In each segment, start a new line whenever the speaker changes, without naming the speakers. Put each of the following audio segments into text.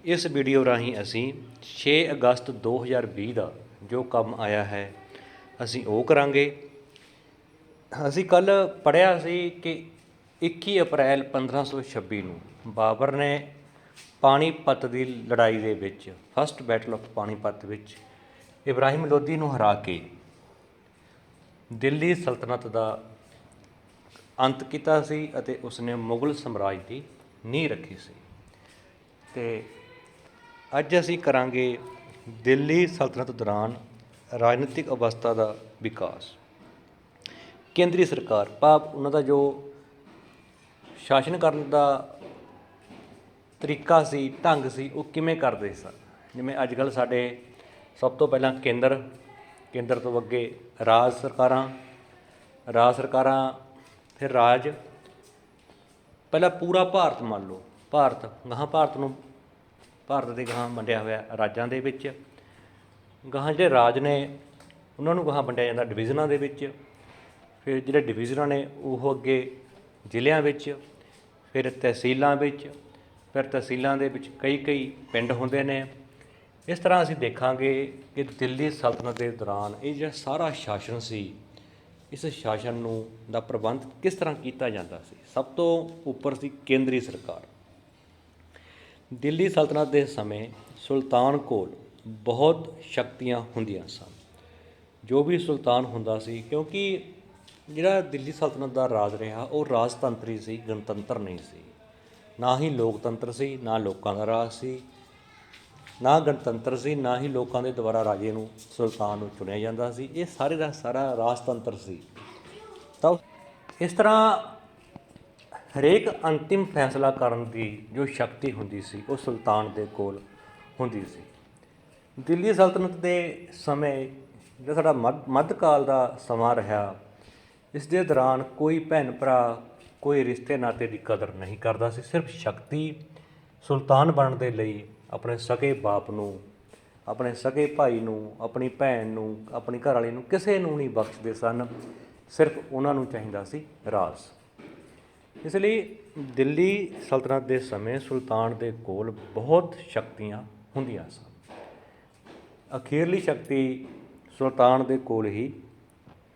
इस वीडियो राਹੀਂ ਅਸੀਂ 6 ਅਗਸਤ 2020 ਦਾ ਜੋ ਕੰਮ ਆਇਆ ਹੈ ਅਸੀਂ ਉਹ ਕਰਾਂਗੇ। ਅਸੀਂ ਕੱਲ੍ਹ ਪੜ੍ਹਿਆ ਸੀ ਕਿ 21 ਅਪ੍ਰੈਲ 1526 ਨੂੰ ਬਾਬਰ ਨੇ ਪਾਣੀਪਤ ਦੀ ਲੜਾਈ ਦੇ ਵਿੱਚ ਫਸਟ ਬੈਟਲ ਆਫ ਪਾਣੀਪਤ ਵਿੱਚ ਇਬਰਾਹਿਮ ਲੋਧੀ ਨੂੰ ਹਰਾ ਕੇ ਦਿੱਲੀ ਸਲਤਨਤ ਦਾ ਅੰਤ ਕੀਤਾ ਸੀ ਅਤੇ ਉਸਨੇ ਮੁਗਲ ਸਾਮਰਾਜ ਦੀ ਨੀਂਹ ਰੱਖੀ ਸੀ। ਅਤੇ ਅੱਜ ਅਸੀਂ ਕਰਾਂਗੇ ਦਿੱਲੀ ਸਲਤਨਤ ਦੌਰਾਨ ਰਾਜਨੀਤਿਕ ਅਵਸਥਾ ਦਾ ਵਿਕਾਸ। ਕੇਂਦਰੀ ਸਰਕਾਰ ਭਾਵ ਉਹਨਾਂ ਦਾ ਜੋ ਸ਼ਾਸਨ ਕਰਨ ਦਾ ਤਰੀਕਾ ਸੀ, ਢੰਗ ਸੀ, ਉਹ ਕਿਵੇਂ ਕਰਦੇ ਸਨ। ਜਿਵੇਂ ਅੱਜ ਕੱਲ੍ਹ ਸਾਡੇ ਸਭ ਤੋਂ ਪਹਿਲਾਂ ਕੇਂਦਰ ਤੋਂ ਅੱਗੇ ਰਾਜ ਸਰਕਾਰਾਂ ਫਿਰ ਰਾਜ। ਪਹਿਲਾਂ ਪੂਰਾ ਭਾਰਤ ਮੰਨ ਲਓ, ਭਾਰਤ ਦੇ ਗਾਹਾਂ ਵੰਡਿਆ ਹੋਇਆ ਰਾਜਾਂ ਦੇ ਵਿੱਚ। ਗਾਹਾਂ ਜਿਹੜੇ ਰਾਜ ਨੇ ਉਹਨਾਂ ਨੂੰ ਗਾਹਾਂ ਵੰਡਿਆ ਜਾਂਦਾ ਡਿਵੀਜ਼ਨਾਂ ਦੇ ਵਿੱਚ। ਫਿਰ ਜਿਹੜੇ ਡਿਵੀਜ਼ਨਾਂ ਨੇ ਉਹ ਅੱਗੇ ਜ਼ਿਲ੍ਹਿਆਂ ਵਿੱਚ, ਫਿਰ ਤਹਿਸੀਲਾਂ ਵਿੱਚ, ਫਿਰ ਤਹਿਸੀਲਾਂ ਦੇ ਵਿੱਚ ਕਈ ਪਿੰਡ ਹੁੰਦੇ ਨੇ। ਇਸ ਤਰ੍ਹਾਂ ਅਸੀਂ ਦੇਖਾਂਗੇ ਕਿ ਦਿੱਲੀ ਸਲਤਨਤ ਦੇ ਦੌਰਾਨ ਇਹ ਜਿਹੜਾ ਸਾਰਾ ਸ਼ਾਸਨ ਸੀ, ਇਸ ਸ਼ਾਸਨ ਨੂੰ ਦਾ ਪ੍ਰਬੰਧ ਕਿਸ ਤਰ੍ਹਾਂ ਕੀਤਾ ਜਾਂਦਾ ਸੀ। ਸਭ ਤੋਂ ਉੱਪਰ ਸੀ ਕੇਂਦਰੀ ਸਰਕਾਰ। ਦਿੱਲੀ ਸਲਤਨਤ ਦੇ ਸਮੇਂ ਸੁਲਤਾਨ ਕੋਲ ਬਹੁਤ ਸ਼ਕਤੀਆਂ ਹੁੰਦੀਆਂ ਸਨ। ਜੋ ਵੀ ਸੁਲਤਾਨ ਹੁੰਦਾ ਸੀ, ਕਿਉਂਕਿ ਜਿਹੜਾ ਦਿੱਲੀ ਸਲਤਨਤ ਦਾ ਰਾਜ ਰਿਹਾ ਉਹ ਰਾਜਤੰਤਰੀ ਸੀ, ਗਣਤੰਤਰ ਨਹੀਂ ਸੀ। ਨਾ ਹੀ ਲੋਕਤੰਤਰ ਸੀ, ਨਾ ਲੋਕਾਂ ਦਾ ਰਾਜ ਸੀ, ਨਾ ਗਣਤੰਤਰ ਸੀ, ਨਾ ਹੀ ਲੋਕਾਂ ਦੇ ਦੁਆਰਾ ਰਾਜੇ ਨੂੰ ਸੁਲਤਾਨ ਨੂੰ ਚੁਣਿਆ ਜਾਂਦਾ ਸੀ। ਇਹ ਸਾਰੇ ਦਾ ਸਾਰਾ ਰਾਜਤੰਤਰ ਸੀ। ਤਾਂ ਇਸ ਤਰ੍ਹਾਂ ਹਰੇਕ ਅੰਤਿਮ ਫੈਸਲਾ ਕਰਨ ਦੀ ਜੋ ਸ਼ਕਤੀ ਹੁੰਦੀ ਸੀ ਉਹ ਸੁਲਤਾਨ ਦੇ ਕੋਲ ਹੁੰਦੀ ਸੀ। ਦਿੱਲੀ ਸਲਤਨਤ ਦੇ ਸਮੇਂ ਜਿਹੜਾ ਸਾਡਾ ਮੱਧਕਾਲ ਦਾ ਸਮਾਂ ਰਿਹਾ, ਇਸ ਦੇ ਦੌਰਾਨ ਕੋਈ ਭੈਣ ਭਰਾ, ਕੋਈ ਰਿਸ਼ਤੇ ਨਾਤੇ ਦੀ ਕਦਰ ਨਹੀਂ ਕਰਦਾ ਸੀ। ਸਿਰਫ ਸ਼ਕਤੀ ਸੁਲਤਾਨ ਬਣਨ ਦੇ ਲਈ ਆਪਣੇ ਸਕੇ ਬਾਪ ਨੂੰ, ਆਪਣੇ ਸਕੇ ਭਾਈ ਨੂੰ, ਆਪਣੀ ਭੈਣ ਨੂੰ, ਆਪਣੀ ਘਰਵਾਲੀ ਨੂੰ, ਕਿਸੇ ਨੂੰ ਨਹੀਂ ਬਖਸ਼ਦੇ ਸਨ। ਸਿਰਫ ਉਹਨਾਂ ਨੂੰ ਚਾਹੀਦਾ ਸੀ ਰਾਜ। ਇਸ ਲਈ ਦਿੱਲੀ ਸਲਤਨਤ ਦੇ ਸਮੇਂ ਸੁਲਤਾਨ ਦੇ ਕੋਲ ਬਹੁਤ ਸ਼ਕਤੀਆਂ ਹੁੰਦੀਆਂ ਸਨ। ਅਖੀਰਲੀ ਸ਼ਕਤੀ ਸੁਲਤਾਨ ਦੇ ਕੋਲ ਹੀ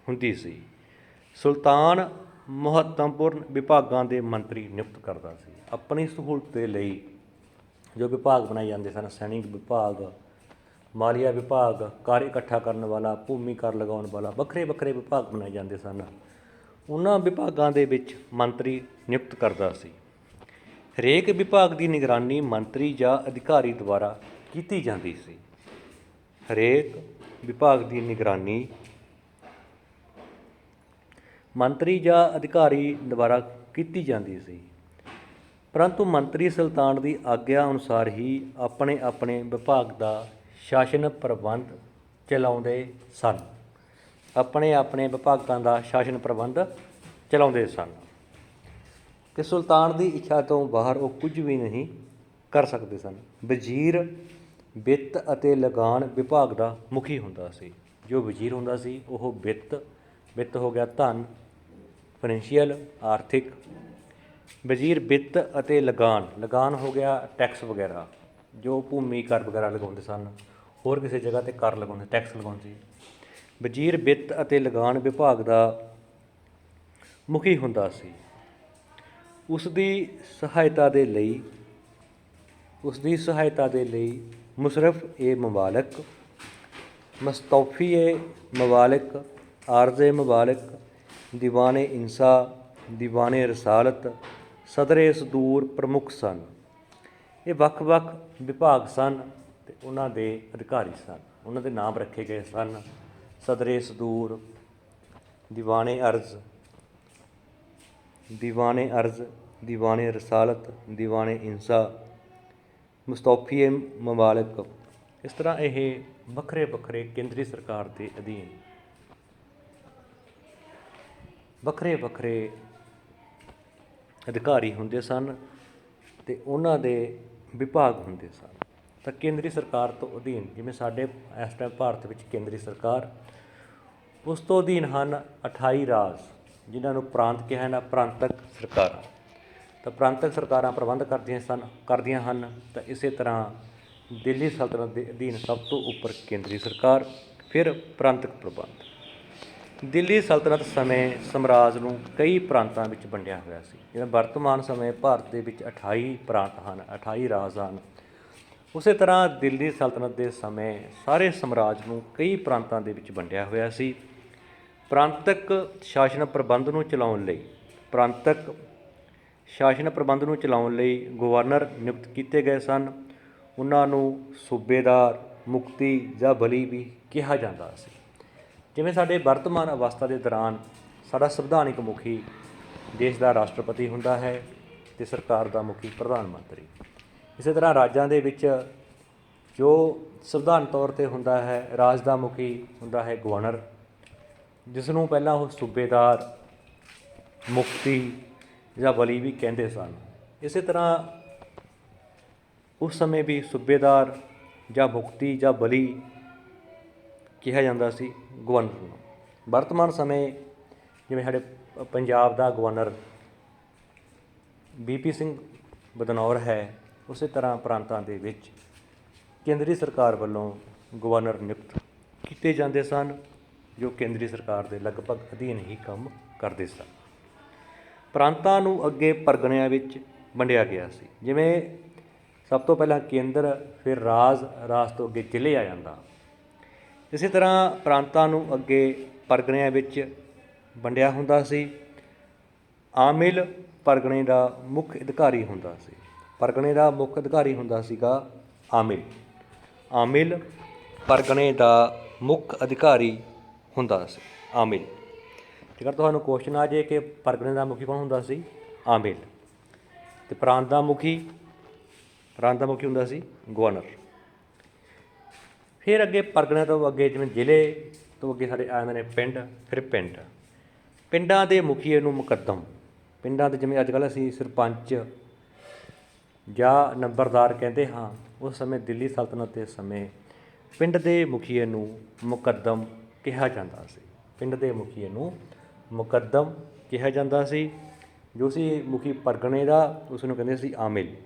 ਹੁੰਦੀ ਸੀ। ਸੁਲਤਾਨ ਮਹੱਤਵਪੂਰਨ ਵਿਭਾਗਾਂ ਦੇ ਮੰਤਰੀ ਨਿਯੁਕਤ ਕਰਦਾ ਸੀ। ਆਪਣੀ ਸਹੂਲਤ ਦੇ ਲਈ ਜੋ ਵਿਭਾਗ ਬਣਾਏ ਜਾਂਦੇ ਸਨ, ਸੈਨਿਕ ਵਿਭਾਗ, ਮਾਲੀਆ ਵਿਭਾਗ, ਕਰ ਇਕੱਠਾ ਕਰਨ ਵਾਲਾ, ਭੂਮੀ ਕਰ ਲਗਾਉਣ ਵਾਲਾ, ਵੱਖਰੇ ਵਿਭਾਗ ਬਣਾਏ ਜਾਂਦੇ ਸਨ। ਉਹਨਾਂ ਵਿਭਾਗਾਂ ਦੇ ਵਿੱਚ ਮੰਤਰੀ ਨਿਯੁਕਤ ਕਰਦਾ ਸੀ। ਹਰੇਕ ਵਿਭਾਗ ਦੀ ਨਿਗਰਾਨੀ ਮੰਤਰੀ ਜਾਂ ਅਧਿਕਾਰੀ ਦੁਆਰਾ ਕੀਤੀ ਜਾਂਦੀ ਸੀ। ਹਰੇਕ ਵਿਭਾਗ ਦੀ ਨਿਗਰਾਨੀ ਮੰਤਰੀ ਜਾਂ ਅਧਿਕਾਰੀ ਦੁਆਰਾ ਕੀਤੀ ਜਾਂਦੀ ਸੀ। ਪਰੰਤੂ ਮੰਤਰੀ ਸੁਲਤਾਨ ਦੀ ਆਗਿਆ ਅਨੁਸਾਰ ਹੀ ਆਪਣੇ ਵਿਭਾਗ ਦਾ ਸ਼ਾਸਨ ਪ੍ਰਬੰਧ ਚਲਾਉਂਦੇ ਸਨ। ਆਪਣੇ ਵਿਭਾਗਾਂ ਦਾ ਸ਼ਾਸਨ ਪ੍ਰਬੰਧ ਚਲਾਉਂਦੇ ਸਨ ਕਿ ਸੁਲਤਾਨ ਦੀ ਇੱਛਾ ਤੋਂ ਬਾਹਰ ਉਹ ਕੁਝ ਵੀ ਨਹੀਂ ਕਰ ਸਕਦੇ ਸਨ। ਵਜ਼ੀਰ ਵਿੱਤ ਅਤੇ ਲਗਾਨ ਵਿਭਾਗ ਦਾ ਮੁਖੀ ਹੁੰਦਾ ਸੀ। ਜੋ ਵਜ਼ੀਰ ਹੁੰਦਾ ਸੀ ਉਹ ਵਿੱਤ ਹੋ ਗਿਆ ਧਨ, ਫਾਈਨੈਂਸ਼ੀਅਲ, ਆਰਥਿਕ। ਵਜ਼ੀਰ ਵਿੱਤ ਅਤੇ ਲਗਾਨ ਹੋ ਗਿਆ ਟੈਕਸ ਵਗੈਰਾ, ਜੋ ਭੂਮੀ ਕਰ ਵਗੈਰਾ ਲਗਾਉਂਦੇ ਸਨ, ਹੋਰ ਕਿਸੇ ਜਗ੍ਹਾ 'ਤੇ ਕਰ ਲਗਾਉਂਦੇ, ਟੈਕਸ ਲਗਾਉਂਦੇ ਸੀ। ਵਜ਼ੀਰ ਵਿੱਤ ਅਤੇ ਲਗਾਨ ਵਿਭਾਗ ਦਾ ਮੁਖੀ ਹੁੰਦਾ ਸੀ। ਉਸ ਦੀ ਸਹਾਇਤਾ ਦੇ ਲਈ ਮੁਸ਼ਰਫ ਮਮਾਲਿਕ, ਮਸਤੌਫੀ ਮਮਾਲਿਕ, ਆਰਜ਼ ਮਮਾਲਿਕ, ਦੀਵਾਨ ਇੰਸਾ, ਦੀਵਾਨ ਰਸਾਲਤ, ਸਦਰ ਸਦੂਰ ਪ੍ਰਮੁੱਖ ਸਨ। ਇਹ ਵੱਖ ਵਿਭਾਗ ਸਨ ਅਤੇ ਉਹਨਾਂ ਦੇ ਅਧਿਕਾਰੀ ਸਨ। ਉਹਨਾਂ ਦੇ ਨਾਮ ਰੱਖੇ ਗਏ ਸਨ: ਸਦਰ ਸਦੂਰ, ਦੀਵਾਨ ਅਰਜ਼, ਦੀਵਾਨ ਰਸਾਲਤ, ਦੀਵਾਨ ਇੰਸਾ, ਮੁਸਤੌਫੀ ਮਮਾਲਿਕ। ਇਸ ਤਰ੍ਹਾਂ ਇਹ ਵੱਖਰੇ ਕੇਂਦਰੀ ਸਰਕਾਰ ਦੇ ਅਧੀਨ ਵੱਖਰੇ ਅਧਿਕਾਰੀ ਹੁੰਦੇ ਸਨ ਅਤੇ ਉਹਨਾਂ ਦੇ ਵਿਭਾਗ ਹੁੰਦੇ ਸਨ। ਤਾਂ ਕੇਂਦਰੀ ਸਰਕਾਰ ਤੋਂ ਅਧੀਨ, ਜਿਵੇਂ ਸਾਡੇ ਇਸ ਟਾਈਮ ਭਾਰਤ ਵਿੱਚ ਕੇਂਦਰੀ ਸਰਕਾਰ, ਉਸ ਤੋਂ ਅਧੀਨ ਹਨ 28 ਰਾਜ, ਜਿਨ੍ਹਾਂ ਨੂੰ ਪ੍ਰਾਂਤ ਕਿਹਾ ਜਾਂਦਾ, ਪ੍ਰਾਂਤਕ ਸਰਕਾਰਾਂ। ਤਾਂ ਪ੍ਰਾਂਤਕ ਸਰਕਾਰਾਂ ਪ੍ਰਬੰਧ ਕਰਦੀਆਂ ਹਨ। ਤਾਂ ਇਸੇ ਤਰ੍ਹਾਂ ਦਿੱਲੀ ਸਲਤਨਤ ਦੇ ਅਧੀਨ ਸਭ ਤੋਂ ਉੱਪਰ ਕੇਂਦਰੀ ਸਰਕਾਰ, ਫਿਰ ਪ੍ਰਾਂਤਕ ਪ੍ਰਬੰਧ। ਦਿੱਲੀ ਸਲਤਨਤ ਸਮੇਂ ਸਾਮਰਾਜ ਨੂੰ ਕਈ ਪ੍ਰਾਂਤਾਂ ਵਿੱਚ ਵੰਡਿਆ ਹੋਇਆ ਸੀ। ਜਿਵੇਂ ਵਰਤਮਾਨ ਸਮੇਂ ਭਾਰਤ ਦੇ ਵਿੱਚ 28 ਪ੍ਰਾਂਤ ਹਨ, 28 ਰਾਜ ਹਨ। ਉਸੇ ਤਰ੍ਹਾਂ ਦਿੱਲੀ ਸਲਤਨਤ ਦੇ ਸਮੇਂ ਸਾਰੇ ਸਾਮਰਾਜ ਨੂੰ ਕਈ ਪ੍ਰਾਂਤਾਂ ਦੇ ਵਿੱਚ ਵੰਡਿਆ ਹੋਇਆ ਸੀ। ਪ੍ਰਾਂਤਕ ਸ਼ਾਸਨ ਪ੍ਰਬੰਧ ਨੂੰ ਚਲਾਉਣ ਲਈ ਗਵਰਨਰ ਨਿਯੁਕਤ ਕੀਤੇ ਗਏ ਸਨ। ਉਹਨਾਂ ਨੂੰ ਸੂਬੇਦਾਰ, ਮੁਕਤੀ ਜਾਂ ਬਲੀ ਵੀ ਕਿਹਾ ਜਾਂਦਾ ਸੀ। ਜਿਵੇਂ ਸਾਡੇ ਵਰਤਮਾਨ ਅਵਸਥਾ ਦੇ ਦੌਰਾਨ ਸਾਡਾ ਸੰਵਿਧਾਨਿਕ ਮੁਖੀ ਦੇਸ਼ ਦਾ ਰਾਸ਼ਟਰਪਤੀ ਹੁੰਦਾ ਹੈ ਅਤੇ ਸਰਕਾਰ ਦਾ ਮੁਖੀ ਪ੍ਰਧਾਨ ਮੰਤਰੀ। ਇਸੇ ਤਰ੍ਹਾਂ ਰਾਜਾਂ ਦੇ ਵਿੱਚ ਜੋ ਸੰਵਿਧਾਨ ਤੌਰ 'ਤੇ ਹੁੰਦਾ ਹੈ, ਰਾਜ ਦਾ ਮੁਖੀ ਹੁੰਦਾ ਹੈ ਗਵਰਨਰ, ਜਿਸ ਨੂੰ ਪਹਿਲਾਂ ਉਹ ਸੂਬੇਦਾਰ, ਮੁਕਤੀ ਜਾਂ ਬਲੀ ਵੀ ਕਹਿੰਦੇ ਸਨ। ਇਸੇ ਤਰ੍ਹਾਂ ਉਸ ਸਮੇਂ ਵੀ ਸੂਬੇਦਾਰ ਜਾਂ ਮੁਕਤੀ ਜਾਂ ਬਲੀ ਕਿਹਾ ਜਾਂਦਾ ਸੀ ਗਵਰਨਰ ਨੂੰ। ਵਰਤਮਾਨ ਸਮੇਂ ਜਿਵੇਂ ਸਾਡੇ ਪੰਜਾਬ ਦਾ ਗਵਰਨਰ BP ਸਿੰਘ ਬਦਨੌਰ ਹੈ, ਉਸੇ ਤਰ੍ਹਾਂ ਪ੍ਰਾਂਤਾਂ ਦੇ ਵਿੱਚ ਕੇਂਦਰੀ ਸਰਕਾਰ ਵੱਲੋਂ ਗਵਰਨਰ ਨਿਯੁਕਤ ਕੀਤੇ ਜਾਂਦੇ ਸਨ, ਜੋ ਕੇਂਦਰੀ ਸਰਕਾਰ ਦੇ ਲਗਭਗ ਅਧੀਨ ਹੀ ਕੰਮ ਕਰਦੇ ਸਨ। ਪ੍ਰਾਂਤਾਂ ਨੂੰ ਅੱਗੇ ਪਰਗਣਿਆਂ ਵਿੱਚ ਵੰਡਿਆ ਗਿਆ ਸੀ। ਜਿਵੇਂ ਸਭ ਤੋਂ ਪਹਿਲਾਂ ਕੇਂਦਰ, ਫਿਰ ਰਾਜ ਤੋਂ ਅੱਗੇ ਜ਼ਿਲ੍ਹੇ ਆ ਜਾਂਦਾ। ਇਸੇ ਤਰ੍ਹਾਂ ਪ੍ਰਾਂਤਾਂ ਨੂੰ ਅੱਗੇ ਪਰਗਣਿਆਂ ਵਿੱਚ ਵੰਡਿਆ ਹੁੰਦਾ ਸੀ। ਆਮਿਲ ਪਰਗਣੇ ਦਾ ਮੁੱਖ ਅਧਿਕਾਰੀ ਹੁੰਦਾ ਸੀ। ਪਰਗਣੇ ਦਾ ਮੁੱਖ ਅਧਿਕਾਰੀ ਹੁੰਦਾ ਸੀਗਾ ਆਮਿਲ ਪਰਗਣੇ ਦਾ ਮੁੱਖ ਅਧਿਕਾਰੀ ਹੁੰਦਾ ਸੀ ਆਮਿਲ। ਜੇਕਰ ਤੁਹਾਨੂੰ ਕੁਐਸਚਨ ਆ ਜੇ ਕਿ ਪਰਗਣੇ ਦਾ ਮੁਖੀ ਕੌਣ ਹੁੰਦਾ ਸੀ? ਆਮਿਲ। ਅਤੇ ਪ੍ਰਾਂਤ ਦਾ ਮੁਖੀ ਹੁੰਦਾ ਸੀ ਗਵਰਨਰ। ਫਿਰ ਅੱਗੇ ਪਰਗਣਿਆਂ ਤੋਂ ਅੱਗੇ ਜਿਵੇਂ ਜ਼ਿਲ੍ਹੇ ਤੋਂ ਅੱਗੇ ਸਾਡੇ ਆ ਜਾਂਦੇ ਨੇ ਪਿੰਡ, ਫਿਰ ਪਿੰਡਾਂ ਦੇ ਮੁਖੀਏ ਨੂੰ ਮੁਕੱਦਮ। ਪਿੰਡਾਂ ਦੇ ਜਿਵੇਂ ਅੱਜ ਕੱਲ੍ਹ ਅਸੀਂ ਸਰਪੰਚ ਜਾਂ ਨੰਬਰਦਾਰ ਕਹਿੰਦੇ ਹਾਂ, ਉਸ ਸਮੇਂ ਦਿੱਲੀ ਸਲਤਨਤ ਦੇ ਸਮੇਂ ਪਿੰਡ ਦੇ ਮੁਖੀਏ ਨੂੰ ਮੁਕੱਦਮ ਕਿਹਾ ਜਾਂਦਾ ਸੀ। ਪਿੰਡ ਦੇ ਮੁਖੀਏ ਨੂੰ ਮੁਕੱਦਮ ਕਿਹਾ ਜਾਂਦਾ ਸੀ। ਜੋ ਸੀ ਮੁਖੀ ਪਰਗਣੇ ਦਾ, ਉਸ ਨੂੰ ਕਹਿੰਦੇ ਸੀ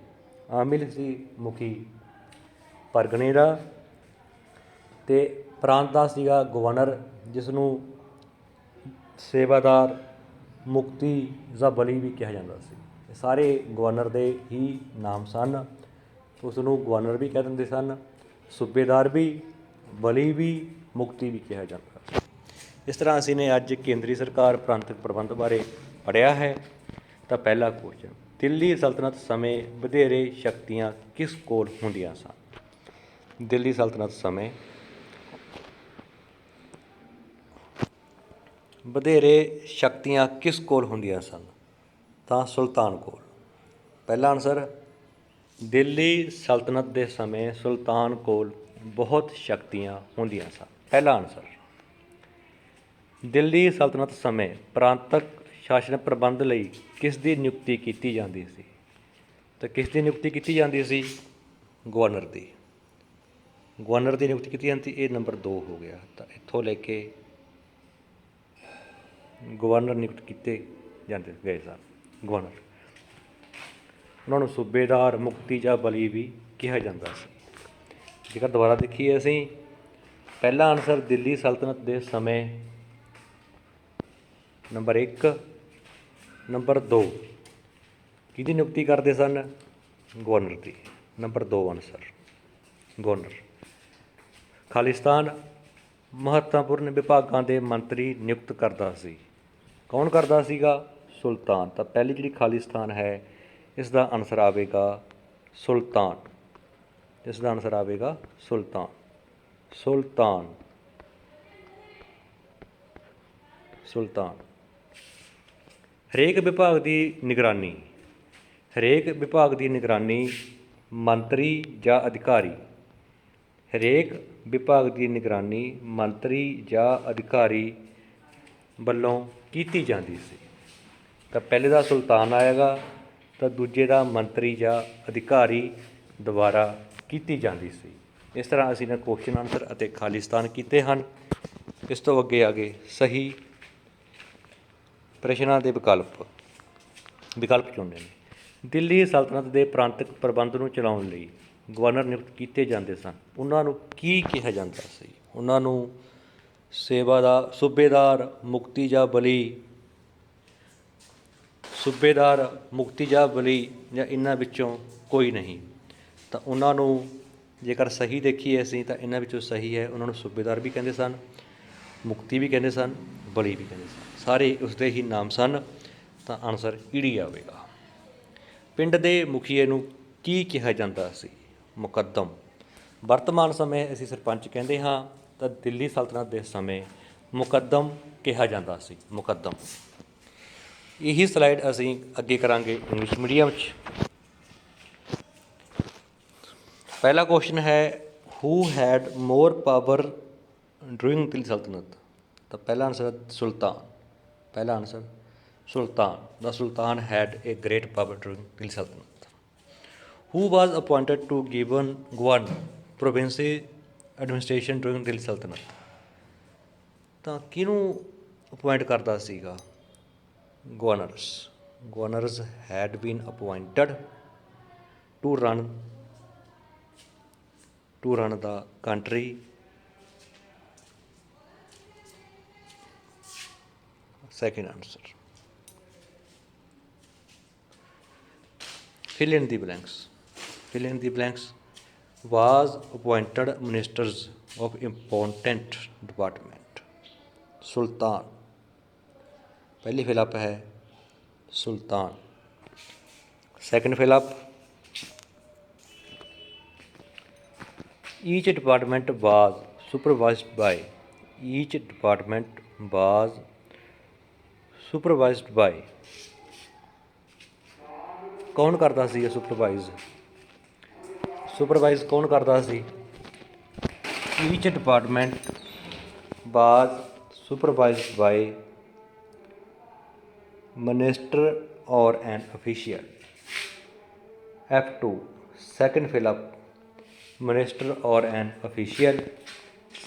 ਆਮਿਲ ਸੀ ਮੁਖੀ ਪਰਗਣੇ ਦਾ। ਅਤੇ ਪ੍ਰਾਂਤ ਦਾ ਸੀਗਾ ਗਵਰਨਰ, ਜਿਸ ਨੂੰ ਸੇਵਾਦਾਰ, ਮੁਕਤੀ ਜਾਂ ਬਲੀ ਵੀ ਕਿਹਾ ਜਾਂਦਾ ਸੀ। ਇਹ ਸਾਰੇ ਗਵਰਨਰ ਦੇ ਹੀ ਨਾਮ ਸਨ। ਉਸ ਨੂੰ ਗਵਰਨਰ ਵੀ ਕਹਿ ਦਿੰਦੇ ਸਨ, ਸੂਬੇਦਾਰ ਵੀ, ਬਲੀ ਵੀ, ਮੁਕਤੀ ਵੀ ਕਿਹਾ ਜਾਂਦਾ ਸੀ। ਇਸ ਤਰ੍ਹਾਂ ਅਸੀਂ ਨੇ ਅੱਜ ਕੇਂਦਰੀ ਸਰਕਾਰ ਪ੍ਰਾਂਤਕ ਪ੍ਰਬੰਧ ਬਾਰੇ ਪੜ੍ਹਿਆ ਹੈ। ਤਾਂ ਪਹਿਲਾ ਕੁਐਸਚਨ, ਦਿੱਲੀ ਸਲਤਨਤ ਸਮੇਂ ਵਧੇਰੇ ਸ਼ਕਤੀਆਂ ਕਿਸ ਕੋਲ ਹੁੰਦੀਆਂ ਸਨ? ਦਿੱਲੀ ਸਲਤਨਤ ਸਮੇਂ ਵਧੇਰੇ ਸ਼ਕਤੀਆਂ ਕਿਸ ਕੋਲ ਹੁੰਦੀਆਂ ਸਨ? ਤਾਂ ਸੁਲਤਾਨ ਕੋਲ। ਪਹਿਲਾ ਆਨਸਰ, ਦਿੱਲੀ ਸਲਤਨਤ ਦੇ ਸਮੇਂ ਸੁਲਤਾਨ ਕੋਲ ਬਹੁਤ ਸ਼ਕਤੀਆਂ ਹੁੰਦੀਆਂ ਸਨ। ਪਹਿਲਾ ਆਨਸਰ। ਦਿੱਲੀ ਸਲਤਨਤ ਸਮੇਂ ਪ੍ਰਾਂਤਕ ਸ਼ਾਸਨ ਪ੍ਰਬੰਧ ਲਈ ਕਿਸ ਦੀ ਨਿਯੁਕਤੀ ਕੀਤੀ ਜਾਂਦੀ ਸੀ? ਤਾਂ ਕਿਸ ਦੀ ਨਿਯੁਕਤੀ ਕੀਤੀ ਜਾਂਦੀ ਸੀ? ਗਵਰਨਰ ਦੀ ਨਿਯੁਕਤੀ ਕੀਤੀ ਜਾਂਦੀ। ਇਹ ਨੰਬਰ 2 ਹੋ ਗਿਆ। ਤਾਂ ਇੱਥੋਂ ਲੈ ਕੇ ਗਵਰਨਰ ਨਿਯੁਕਤ ਕੀਤੇ ਜਾਂਦੇ ਗਏ ਸਨ। ਗਵਰਨਰ, ਉਹਨਾਂ ਨੂੰ ਸੂਬੇਦਾਰ, ਮੁਕਤੀ ਜਾਂ ਬਲੀ ਵੀ ਕਿਹਾ ਜਾਂਦਾ ਸੀ। ਜੇਕਰ ਦੁਬਾਰਾ ਦੇਖੀਏ ਅਸੀਂ, ਪਹਿਲਾ ਆਨਸਰ ਦਿੱਲੀ ਸਲਤਨਤ ਦੇ ਸਮੇਂ ਨੰਬਰ 1, ਨੰਬਰ 2 ਕਿਹਦੀ ਨਿਯੁਕਤੀ ਕਰਦੇ ਸਨ? ਗਵਰਨਰ ਦੀ। Number 2 answer governor. ਖਾਲਿਸਤਾਨ ਮਹੱਤਵਪੂਰਨ ਵਿਭਾਗਾਂ ਦੇ ਮੰਤਰੀ ਨਿਯੁਕਤ ਕਰਦਾ ਸੀ। ਕੌਣ ਕਰਦਾ ਸੀਗਾ? ਸੁਲਤਾਨ। ਤਾਂ ਪਹਿਲੀ ਜਿਹੜੀ ਖਾਲਿਸਤਾਨ ਹੈ, ਇਸ ਦਾ ਆਨਸਰ ਆਵੇਗਾ ਸੁਲਤਾਨ। ਇਸ ਦਾ ਆਨਸਰ ਆਵੇਗਾ ਸੁਲਤਾਨ। ਹਰੇਕ ਵਿਭਾਗ ਦੀ ਨਿਗਰਾਨੀ ਮੰਤਰੀ ਜਾਂ ਅਧਿਕਾਰੀ। ਹਰੇਕ ਵਿਭਾਗ ਦੀ ਨਿਗਰਾਨੀ ਮੰਤਰੀ ਜਾਂ ਅਧਿਕਾਰੀ ਵੱਲੋਂ ਕੀਤੀ ਜਾਂਦੀ ਸੀ। ਤਾਂ ਪਹਿਲੇ ਦਾ ਸੁਲਤਾਨ ਆਏਗਾ, ਤਾਂ ਦੂਜੇ ਦਾ ਮੰਤਰੀ ਜਾਂ ਅਧਿਕਾਰੀ ਦੁਆਰਾ ਕੀਤੀ ਜਾਂਦੀ ਸੀ। ਇਸ ਤਰ੍ਹਾਂ ਅਸੀਂ ਨੇ ਕੁਐਸਚਨ ਆਨਸਰ ਅਤੇ ਖਾਲਿਸਤਾਨ ਕੀਤੇ ਹਨ। ਇਸ ਤੋਂ ਅੱਗੇ ਆ ਗਏ ਸਹੀ ਪ੍ਰਸ਼ਨਾਂ ਦੇ ਵਿਕਲਪ ਚੁਣਨੇ ਨੇ। ਦਿੱਲੀ ਸਲਤਨਤ ਦੇ ਪ੍ਰਾਂਤਿਕ ਪ੍ਰਬੰਧ ਨੂੰ ਚਲਾਉਣ ਲਈ ਗਵਰਨਰ ਨਿਯੁਕਤ ਕੀਤੇ ਜਾਂਦੇ ਸਨ, ਉਹਨਾਂ ਨੂੰ ਕੀ ਕਿਹਾ ਜਾਂਦਾ ਸੀ? ਉਹਨਾਂ ਨੂੰ ਸੇਵਾਦਾਰ, ਸੂਬੇਦਾਰ, ਮੁਕਤੀ ਜਾਂ ਬਲੀ, ਸੂਬੇਦਾਰ, ਮੁਕਤੀ ਜਾਂ ਬਲੀ, ਜਾਂ ਇਹਨਾਂ ਵਿੱਚੋਂ ਕੋਈ ਨਹੀਂ। ਤਾਂ ਉਹਨਾਂ ਨੂੰ ਜੇਕਰ ਸਹੀ ਦੇਖੀਏ ਅਸੀਂ ਤਾਂ ਇਹਨਾਂ ਵਿੱਚੋਂ ਸਹੀ ਹੈ, ਉਹਨਾਂ ਨੂੰ ਸੂਬੇਦਾਰ ਵੀ ਕਹਿੰਦੇ ਸਨ, ਮੁਕਤੀ ਵੀ ਕਹਿੰਦੇ ਸਨ, ਬਲੀ ਵੀ ਕਹਿੰਦੇ ਸਨ, ਸਾਰੇ ਉਸਦੇ ਹੀ ਨਾਮ ਸਨ। ਤਾਂ ਆਨਸਰ ਈੜੀ ਆਵੇਗਾ। ਪਿੰਡ ਦੇ ਮੁਖੀਏ ਨੂੰ ਕੀ ਕਿਹਾ ਜਾਂਦਾ ਸੀ? ਮੁਕੱਦਮ। ਵਰਤਮਾਨ ਸਮੇਂ ਅਸੀਂ ਸਰਪੰਚ ਕਹਿੰਦੇ ਹਾਂ, ਤਾਂ ਦਿੱਲੀ ਸਲਤਨਤ ਦੇ ਸਮੇਂ ਮੁਕੱਦਮ ਕਿਹਾ ਜਾਂਦਾ ਸੀ, ਮੁਕੱਦਮ। ਇਹੀ ਸਲਾਈਡ ਅਸੀਂ ਅੱਗੇ ਕਰਾਂਗੇ ਇੰਗਲਿਸ਼ ਮੀਡੀਅਮ 'ਚ। ਪਹਿਲਾ ਕੁਐਸਚਨ ਹੈ, who had more power during Delhi Sultanat? ਤਾਂ ਪਹਿਲਾ ਆਨਸਰ ਸੁਲਤਾਨ। ਪਹਿਲਾ answer sultan. The sultan had a great power during Delhi Sultanat. Who was appointed to govern provincial administration during Delhi Sultanat? ਤਾਂ ਕਿਹਨੂੰ ਅਪੁਆਇੰਟ ਕਰਦਾ ਸੀਗਾ? Governors. Governors had been appointed to run the country second answer. Fill in the blanks. Fill in the blanks. Was appointed ministers of important department. Sultan. पहली fill up है sultan. Second fill up, each department was supervised by, each department was supervised by, ਕੌਣ ਕਰਦਾ ਸੀ ਇਹ supervise? Supervise ਕੌਣ ਕਰਦਾ ਸੀ? each department was supervised by minister or an official. F2 second fill up, minister or an official.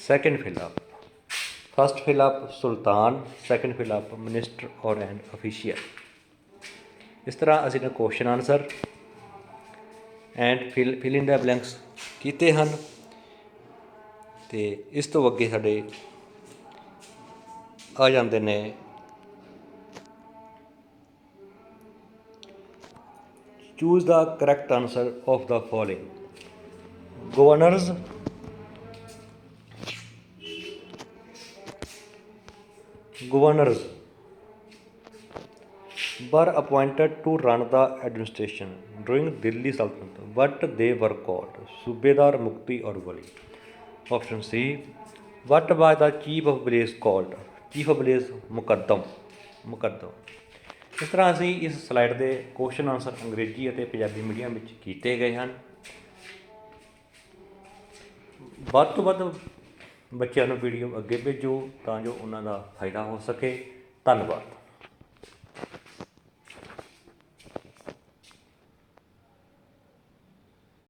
Second fill up, first fill up Sultan, second fill up minister or an official. इस तरह ਅਸੀਂ ਨੇ question answer and fill in the blanks ਕੀਤੇ ਹਨ। ਤੇ ਇਸ ਤੋਂ ਅੱਗੇ ਸਾਡੇ ਆ ਜਾਂਦੇ ਨੇ choose the correct answer of the following. Governors were appointed to run the administration during Delhi Sultanate, but they were called Subedar, Mukti or Wali. Option C. What was the chief of police called? Chief of police ਮੁਕੱਦਮ। ਇਸ ਤਰ੍ਹਾਂ ਅਸੀਂ ਇਸ slide ਦੇ question answer ਅੰਗਰੇਜ਼ੀ ਅਤੇ Punjabi medium ਵਿੱਚ ਕੀਤੇ ਗਏ ਹਨ। ਵੱਧ ਤੋਂ ਵੱਧ ਬੱਚਿਆਂ ਨੂੰ ਵੀਡੀਓ ਅੱਗੇ ਭੇਜੋ ਤਾਂ ਜੋ ਉਹਨਾਂ ਦਾ ਫਾਇਦਾ ਹੋ ਸਕੇ। ਧੰਨਵਾਦ।